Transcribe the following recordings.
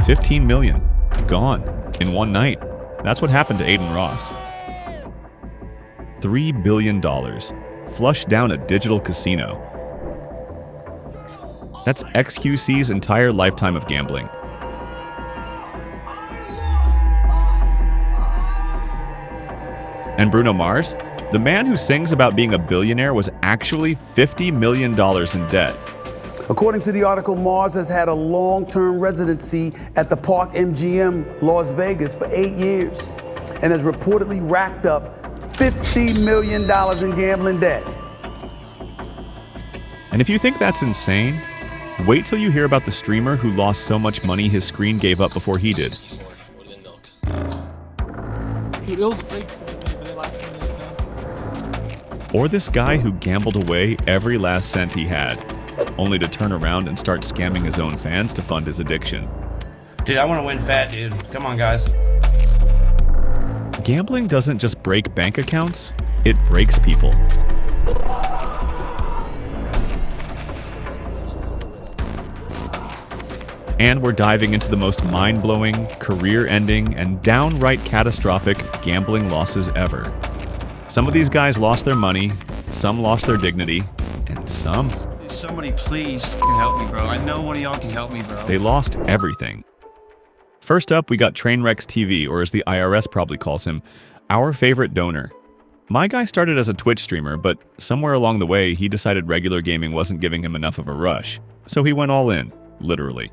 15 million. Gone. In one night. That's what happened to Aiden Ross. $3 billion. Flushed down a digital casino. That's XQC's entire lifetime of gambling. And Bruno Mars? The man who sings about being a billionaire was actually $50 million in debt. According to the article, Mars has had a long-term residency at the Park MGM, Las Vegas, for 8 years and has reportedly racked up $50 million in gambling debt. And if you think that's insane, wait till you hear about the streamer who lost so much money his screen gave up before he did. Or this guy who gambled away every last cent he had, only to turn around and start scamming his own fans to fund his addiction. Dude, I want to win fat, dude. Come on, guys. Gambling doesn't just break bank accounts, it breaks people. And we're diving into the most mind-blowing, career-ending, and downright catastrophic gambling losses ever. Some of these guys lost their money, some lost their dignity, and some... Somebody please can help me, bro. I know one of y'all can help me, bro. They lost everything. First up, we got Trainwreckstv, or as the IRS probably calls him, our favorite donor. My guy started as a Twitch streamer, but somewhere along the way, he decided regular gaming wasn't giving him enough of a rush. So he went all in, literally.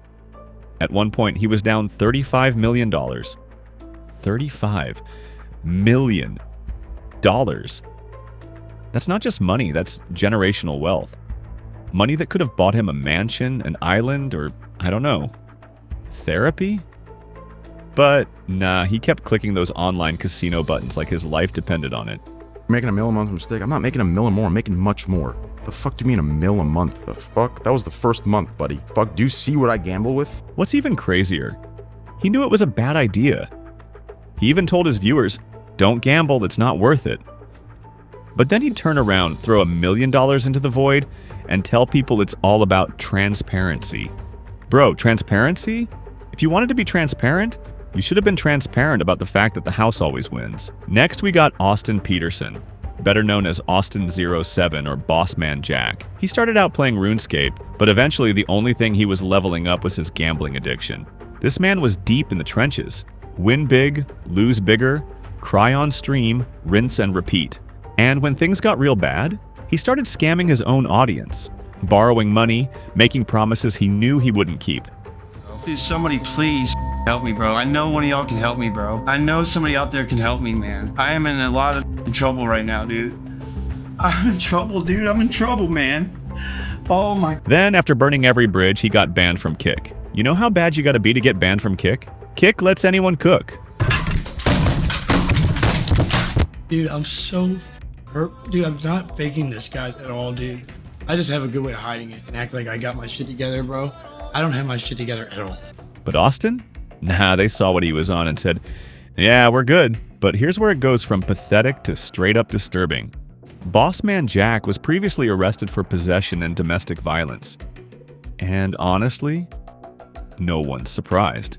At one point, he was down $35 million. $35 million. That's not just money, that's generational wealth. Money that could have bought him a mansion, an island, or, I don't know, therapy? But nah, he kept clicking those online casino buttons like his life depended on it. Making $1 million a month mistake. I'm not making $1 million more, I'm making much more. The fuck do you mean $1 million a month? The fuck? That was the first month, buddy. Fuck, do you see what I gamble with? What's even crazier? He knew it was a bad idea. He even told his viewers, don't gamble, it's not worth it. But then he'd turn around, throw $1 million into the void, and tell people it's all about transparency. Bro, transparency? If you wanted to be transparent, you should have been transparent about the fact that the house always wins. Next, we got Austin Peterson, better known as Austin07 or Bossman Jack. He started out playing RuneScape, but eventually the only thing he was leveling up was his gambling addiction. This man was deep in the trenches. Win big, lose bigger, cry on stream, rinse and repeat. And when things got real bad, he started scamming his own audience, borrowing money, making promises he knew he wouldn't keep. Dude, somebody please help me, bro. I know one of y'all can help me, bro. I know somebody out there can help me, man. I am in a lot of trouble right now, dude. I'm in trouble, dude. I'm in trouble, man. Oh my... Then, after burning every bridge, he got banned from Kick. You know how bad you gotta be to get banned from Kick? Kick lets anyone cook. Dude, I'm so hurt. Dude, I'm not faking this, guys, at all, dude. I just have a good way of hiding it and act like I got my shit together, bro. I don't have my shit together at all. But Austin? Nah, they saw what he was on and said, yeah, we're good. But here's where it goes from pathetic to straight up disturbing. Bossman Jack was previously arrested for possession and domestic violence. And honestly, no one's surprised.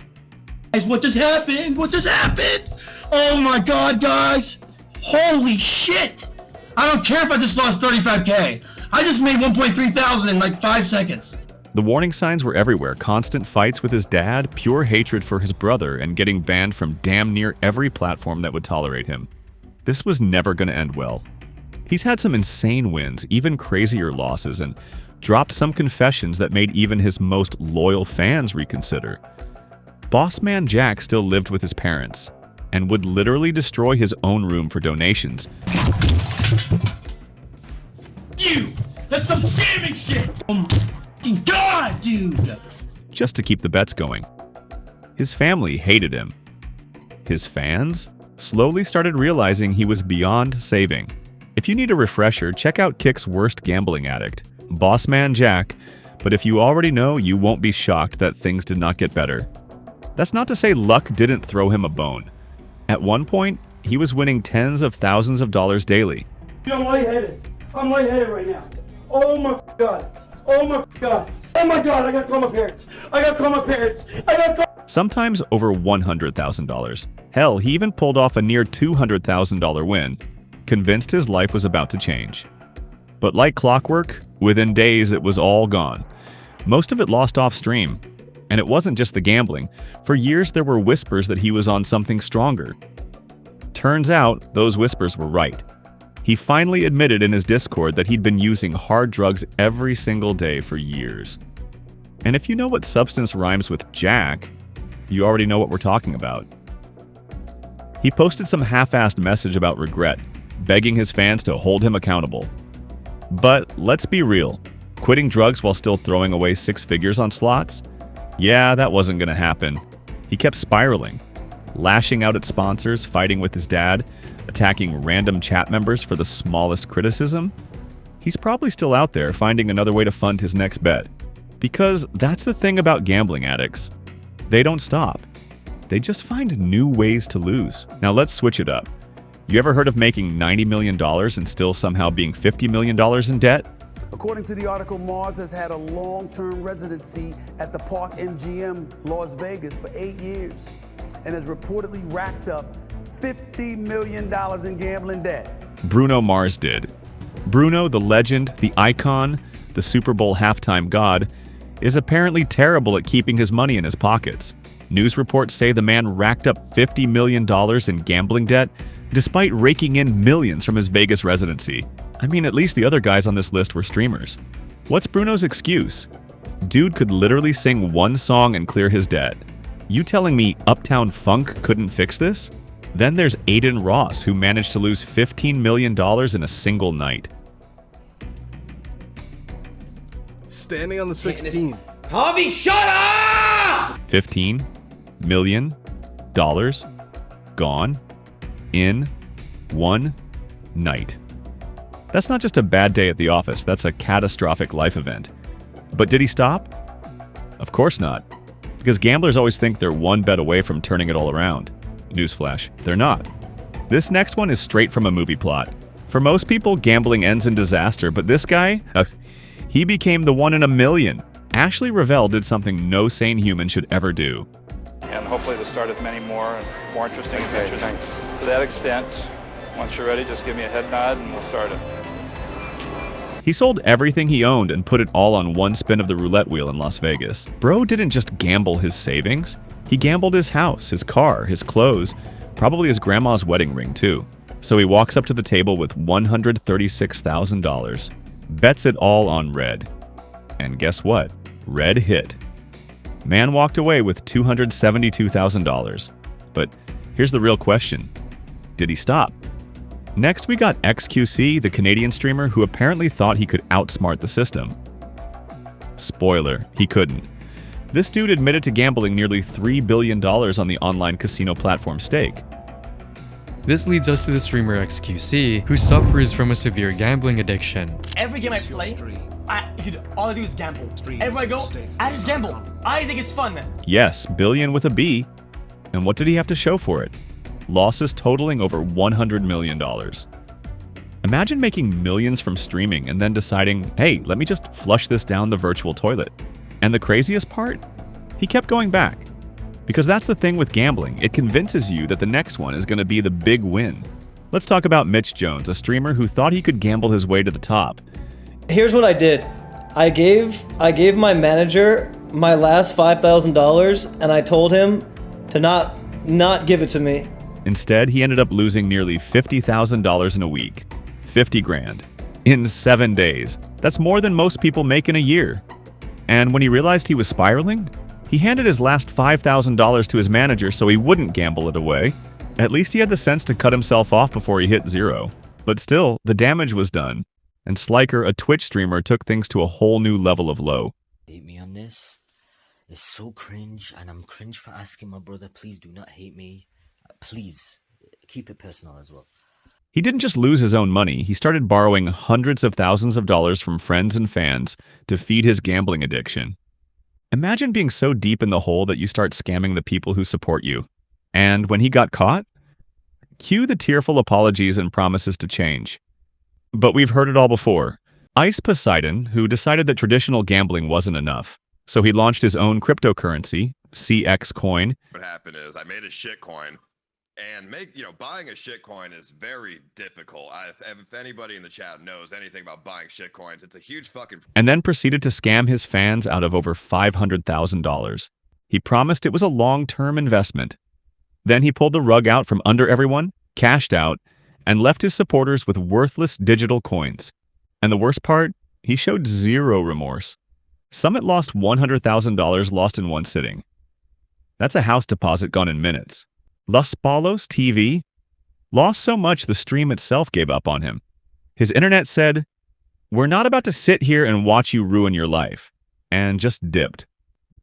Guys, what just happened? What just happened? Oh my God, guys. Holy shit. I don't care if I just lost 35K. I just made 1.3 thousand in like 5 seconds. The warning signs were everywhere. Constant fights with his dad, pure hatred for his brother, and getting banned from damn near every platform that would tolerate him. This was never going to end well. He's had some insane wins, even crazier losses, and dropped some confessions that made even his most loyal fans reconsider. Bossman Jack still lived with his parents, and would literally destroy his own room for donations. You! That's some scamming shit! Oh my God, dude! Just to keep the bets going. His family hated him. His fans slowly started realizing he was beyond saving. If you need a refresher, check out Kick's worst gambling addict, Bossman Jack, but if you already know, you won't be shocked that things did not get better. That's not to say luck didn't throw him a bone. At one point, he was winning tens of thousands of dollars daily. I'm lightheaded. I'm lightheaded right now. Oh my God. Oh my God. Oh my God, I gotta call my parents. I gotta call my parents. sometimes over $100,000. Hell, he even pulled off a near $200,000 win, convinced his life was about to change. But like clockwork, within days it was all gone. Most of it lost off stream. And it wasn't just the gambling. For years there were whispers that he was on something stronger. Turns out, those whispers were right. He finally admitted in his Discord that he'd been using hard drugs every single day for years. And if you know what substance rhymes with Jack, you already know what we're talking about. He posted some half-assed message about regret, begging his fans to hold him accountable. But let's be real, quitting drugs while still throwing away 6 figures on slots? Yeah, that wasn't gonna happen. He kept spiraling, lashing out at sponsors, fighting with his dad, attacking random chat members for the smallest criticism. He's probably still out there finding another way to fund his next bet. Because that's the thing about gambling addicts. They don't stop. They just find new ways to lose. Now let's switch it up. You ever heard of making $90 million and still somehow being $50 million in debt? According to the article, Mars has had a long-term residency at the Park MGM, Las Vegas, for 8 years and has reportedly racked up $50 million in gambling debt. Bruno Mars did. Bruno, the legend, the icon, the Super Bowl halftime god, is apparently terrible at keeping his money in his pockets. News reports say the man racked up $50 million in gambling debt, despite raking in millions from his Vegas residency. I mean, at least the other guys on this list were streamers. What's Bruno's excuse? Dude could literally sing one song and clear his debt. You telling me Uptown Funk couldn't fix this? Then there's Aiden Ross, who managed to lose $15 million in a single night. Standing on the 16. Harvey, shut up! $15 million gone in one night. That's not just a bad day at the office, that's a catastrophic life event. But did he stop? Of course not. Because gamblers always think they're one bet away from turning it all around. Newsflash, they're not. This next one is straight from a movie plot. For most people, gambling ends in disaster, but this guy, he became the one in a million. Ashley Revell did something no sane human should ever do. And hopefully the start of many more and more interesting adventures. Thanks. To that extent, once you're ready, just give me a head nod and we'll start it. He sold everything he owned and put it all on one spin of the roulette wheel in Las Vegas. Bro didn't just gamble his savings. He gambled his house, his car, his clothes, probably his grandma's wedding ring too. So he walks up to the table with $136,000. Bets it all on red. And guess what? Red hit. Man walked away with $272,000. But here's the real question. Did he stop? Next, we got XQC, the Canadian streamer who apparently thought he could outsmart the system. Spoiler, he couldn't. This dude admitted to gambling nearly $3 billion on the online casino platform Stake. This leads us to the streamer XQC, who suffers from a severe gambling addiction. Every game I play, all I do is gamble. Everywhere I go, I just gamble. I think it's fun, man. Yes, billion with a B. And what did he have to show for it? Losses totaling over $100 million. Imagine making millions from streaming and then deciding, hey, let me just flush this down the virtual toilet. And the craziest part? He kept going back. Because that's the thing with gambling, it convinces you that the next one is going to be the big win. Let's talk about Mitch Jones, a streamer who thought he could gamble his way to the top. Here's what I did. I gave my manager my last $5,000 and I told him to not give it to me. Instead, he ended up losing nearly $50,000 in a week. 50 grand. In 7 days. That's more than most people make in a year. And when he realized he was spiraling, he handed his last $5,000 to his manager so he wouldn't gamble it away. At least he had the sense to cut himself off before he hit zero. But still, the damage was done. And Sliker, a Twitch streamer, took things to a whole new level of low. Hate me on this. It's so cringe, and I'm cringe for asking my brother, please do not hate me. Please, keep it personal as well. He didn't just lose his own money, he started borrowing hundreds of thousands of dollars from friends and fans to feed his gambling addiction. Imagine being so deep in the hole that you start scamming the people who support you. And when he got caught, cue the tearful apologies and promises to change. But we've heard it all before. Ice Poseidon, who decided that traditional gambling wasn't enough. So he launched his own cryptocurrency, CX coin. What happened is I made a shit coin, and buying a shit coin is very difficult. If anybody in the chat knows anything about buying shit coins, it's a huge fucking... And then proceeded to scam his fans out of over $500,000. He promised it was a long-term investment. Then he pulled the rug out from under everyone, cashed out, and left his supporters with worthless digital coins. And the worst part, he showed zero remorse. Summit lost $100,000 lost in one sitting. That's a house deposit gone in minutes. Los Palos TV lost so much the stream itself gave up on him. His internet said, "We're not about to sit here and watch you ruin your life," and just dipped.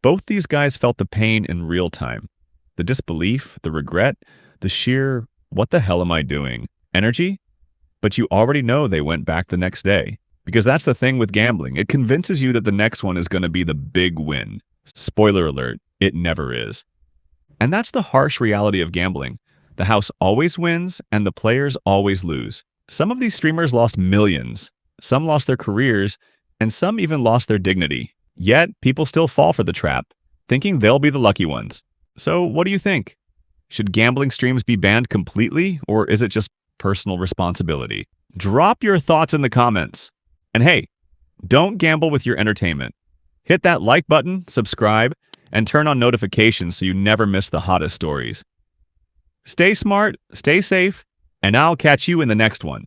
Both these guys felt the pain in real time. The disbelief, the regret, the sheer, "what the hell am I doing?" energy. But you already know they went back the next day. Because that's the thing with gambling. It convinces you that the next one is going to be the big win. Spoiler alert, it never is. And that's the harsh reality of gambling. The house always wins and the players always lose. Some of these streamers lost millions. Some lost their careers, and some even lost their dignity. Yet, people still fall for the trap, thinking they'll be the lucky ones. So, what do you think? Should gambling streams be banned completely, or is it just personal responsibility? Drop your thoughts in the comments. And hey, don't gamble with your entertainment. Hit that like button, subscribe, and turn on notifications so you never miss the hottest stories. Stay smart, stay safe, and I'll catch you in the next one.